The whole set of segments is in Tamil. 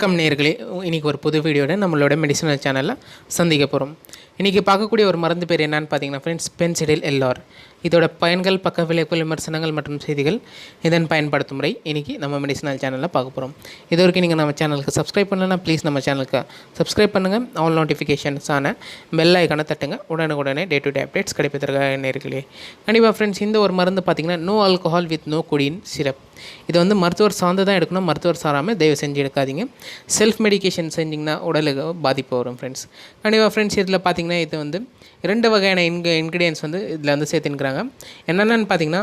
வணக்கம் நேயர்களே, இன்றைக்கி ஒரு புது வீடியோட நம்மளோட மெடிசனல் சேனலில் சந்திக்க போகிறோம். இன்றைக்கி பார்க்கக்கூடிய ஒரு மருந்து பேர் என்னன்னு பார்த்தீங்கன்னா ஃப்ரெண்ட்ஸ், Phensydyl LR. இதோட பயன்கள், பக்க விளைவுகள், விமர்சனங்கள் மற்றும் செய்திகள், இதன் பயன்படுத்தும் முறை இன்றைக்கி நம்ம மெடிசனல் சேனலில் பார்க்க போகிறோம். இது வரைக்கும் நீங்கள் நம்ம சேனலுக்கு சப்ஸ்கிரைப் பண்ணலன்னா ப்ளீஸ் நம்ம சேனலுக்கு சப்ஸ்கிரைப் பண்ணுங்கள். ஆல் நோட்டிஃபிகேஷன்ஸான பெல் ஐக்கானை தட்டுங்க. உடனுக்குடனே டே டு டே அப்டேட்ஸ் கிடைப்பதற்காக நேர்களே. கண்டிப்பாக ஃப்ரெண்ட்ஸ், இந்த ஒரு மருந்து பார்த்திங்கன்னா no alcohol with no codeine syrup. இது வந்து மருத்துவர் சார்ந்து தான் எடுக்கணும், மருத்துவர் சாராமல் தயவு செஞ்சு எடுக்காதீங்க. செல்ஃப் மெடிக்கேஷன் செஞ்சிங்கன்னா உடலுக்கு பாதிப்பு வரும் ஃப்ரெண்ட்ஸ். கண்டிப்பாக ஃப்ரெண்ட்ஸ், இதில் பார்த்திங்கன்னா இது வந்து 2 வகையான இன்க்ரீடியன்ஸ் வந்து இதில் வந்து சேர்த்துக்கிறாங்க. என்னென்னு பார்த்திங்கன்னா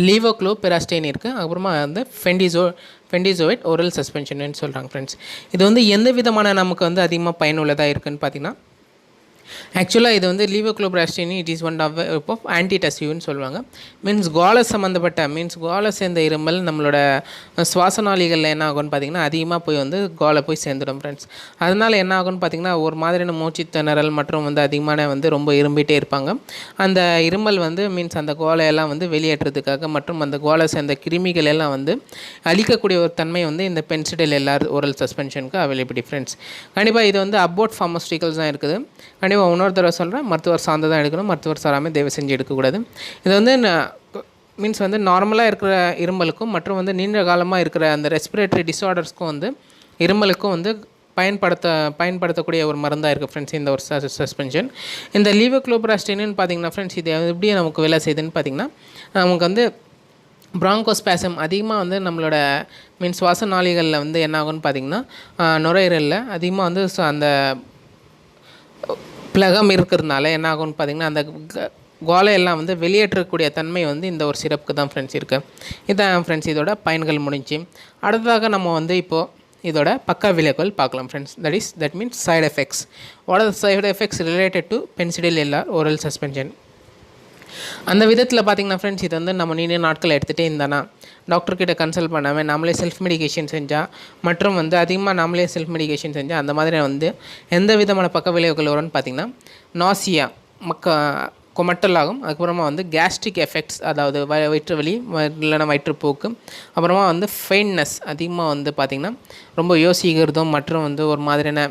லீவோக்ளோபெராஸ்டைன் இருக்குது, அப்புறமா வந்து ஃபென்டிசோவேட் ஓரல் சஸ்பென்ஷன் சொல்கிறாங்க ஃப்ரெண்ட்ஸ். இது வந்து எந்த விதமான நமக்கு வந்து அதிகமாக பயனுள்ளதாக இருக்குதுன்னு பார்த்திங்கன்னா, ஆக்சுவலாக இது வந்து லீவோக்ளோபெராஸ்டைன் இட் இஸ் ஒன் ஆஃப் ஆன்டிடசிவ்னு சொல்லுவாங்க. மீன்ஸ் கோலை சம்மந்தப்பட்ட கோலை சேர்ந்த இருமல் நம்மளோட சுவாசநாளிகளில் என்ன ஆகும்னு பார்த்திங்கன்னா அதிகமாக போய் வந்து கோலை போய் சேர்ந்துடும் ஃப்ரெண்ட்ஸ். அதனால் என்ன ஆகும்னு பார்த்திங்கன்னா ஒரு மாதிரியான மூச்சு திணறல் மற்றும் வந்து அதிகமான வந்து ரொம்ப இரும்பிகிட்டே இருப்பாங்க. அந்த இருமல் வந்து மீன்ஸ் அந்த கோலையெல்லாம் வந்து வெளியேற்றுறதுக்காக மற்றும் அந்த கோலை சேர்ந்த கிருமிகள் எல்லாம் வந்து அழிக்கக்கூடிய ஒரு தன்மை வந்து இந்த Phensydyl LR ஓரல் சஸ்பென்ஷனுக்கு அவைலபிலிட்டி ஃப்ரெண்ட்ஸ். கண்டிப்பாக இது வந்து அபோட் ஃபார்மஸ்டிக்கல்ஸ் தான் இருக்குது. கண்டிப்பாக இன்னொரு தடவை சொல்கிறேன், மருத்துவர் சார்ந்து தான் எடுக்கணும், மருத்துவர் சாராமல் தயவு செஞ்சு எடுக்கக்கூடாது. இது வந்து மீன்ஸ் வந்து நார்மலாக இருக்கிற இருமலுக்கும் மற்றும் வந்து நீண்ட காலமாக இருக்கிற அந்த ரெஸ்பிரேட்டரி டிஸார்டர்ஸ்க்கும் வந்து இருமலுக்கும் வந்து பயன்படுத்தக்கூடிய ஒரு மருந்தாக இருக்குது ஃப்ரெண்ட்ஸ் இந்த ஒரு சஸ்பென்ஷன். இந்த லீவோக்ளோபெராஸ்டைன்னு பார்த்திங்கன்னா ஃப்ரெண்ட்ஸ், இது எப்படி நமக்கு வேலை செய்யுதுன்னு பார்த்திங்கன்னா, நமக்கு வந்து bronchospasm அதிகமாக வந்து நம்மளோட சுவாச நாளிகளில் வந்து என்ன ஆகும்னு பார்த்திங்கன்னா நுரையீரலில் அதிகமாக வந்து அந்த பிளகம் இருக்கிறதுனால என்ன ஆகும்னு பார்த்திங்கன்னா அந்த கோலையெல்லாம் வந்து வெளியேற்றக்கூடிய தன்மை வந்து இந்த ஒரு சிரப்புக்கு தான் ஃப்ரெண்ட்ஸ் இருக்குது. இதுதான் ஃப்ரெண்ட்ஸ் இதோட பயன்கள் முடிஞ்சு. அடுத்ததாக நம்ம வந்து இப்போது இதோட பக்க விளைவுகள் பார்க்கலாம் friends. That means side effects. What are the side effects related to Phensydyl LR oral suspension? அந்த விதத்தில் பார்த்திங்கன்னா ஃப்ரெண்ட்ஸ், இது வந்து நம்ம நீண்ட நாட்கள் எடுத்துகிட்டே இருந்தானா டாக்டர்கிட்ட கன்சல்ட் பண்ணாமல் நாமளே செல்ஃப் மெடிக்கேஷன் செஞ்சால் மற்றும் வந்து அதிகமாக நாமளே செல்ஃப் மெடிக்கேஷன் செஞ்சால் அந்த மாதிரி வந்து எந்த விதமான பக்க விளைவுகள் வரும்னு பார்த்திங்கன்னா நாசியா கொமட்டல் ஆகும். அதுக்கப்புறமா வந்து கேஸ்ட்ரிக் எஃபெக்ட்ஸ், அதாவது வயிற்று வலி இல்லைனா வயிற்றுப்போக்கு, அப்புறமா வந்து ஃபெயின்னஸ் அதிகமாக வந்து பார்த்திங்கன்னா ரொம்ப யோசிக்கிறதும் மற்றும் வந்து ஒரு மாதிரியான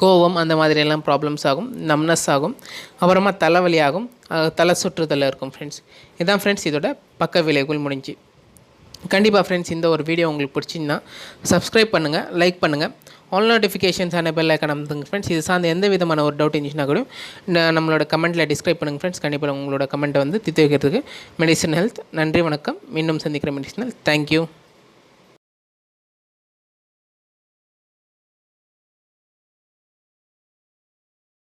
கோவம் அந்த மாதிரியெல்லாம் ப்ராப்ளம்ஸ் ஆகும், நம்னஸ் ஆகும், அப்புறமா தலைவலி ஆகும், தலை சுற்றுதல் இருக்கும் ஃப்ரெண்ட்ஸ். இதுதான் ஃப்ரெண்ட்ஸ் இதோட பக்க விளைவுகள் முடிஞ்சு. கண்டிப்பாக ஃப்ரெண்ட்ஸ், இந்த ஒரு வீடியோ உங்களுக்கு பிடிச்சிங்கன்னா சப்ஸ்கிரைப் பண்ணுங்கள், லைக் பண்ணுங்கள், ஆல் நோட்டிஃபிகேஷன்ஸான பெல் ஐக்கான் அமுத்துங்க ஃப்ரெண்ட்ஸ். இது சார்ந்த எந்த விதமான ஒரு டவுட் இருந்துச்சுன்னா கூட நம்மளோட கமெண்ட்டில் டிஸ்கிரைப் பண்ணுங்கள் ஃப்ரெண்ட்ஸ். கண்டிப்பாக உங்களோட கமெண்ட்டை வந்து தித்து வைக்கிறதுக்கு மெடிசன் ஹெல்த். நன்றி, வணக்கம். மீண்டும் சந்திக்கிற மெடிசனல். தேங்க்யூ.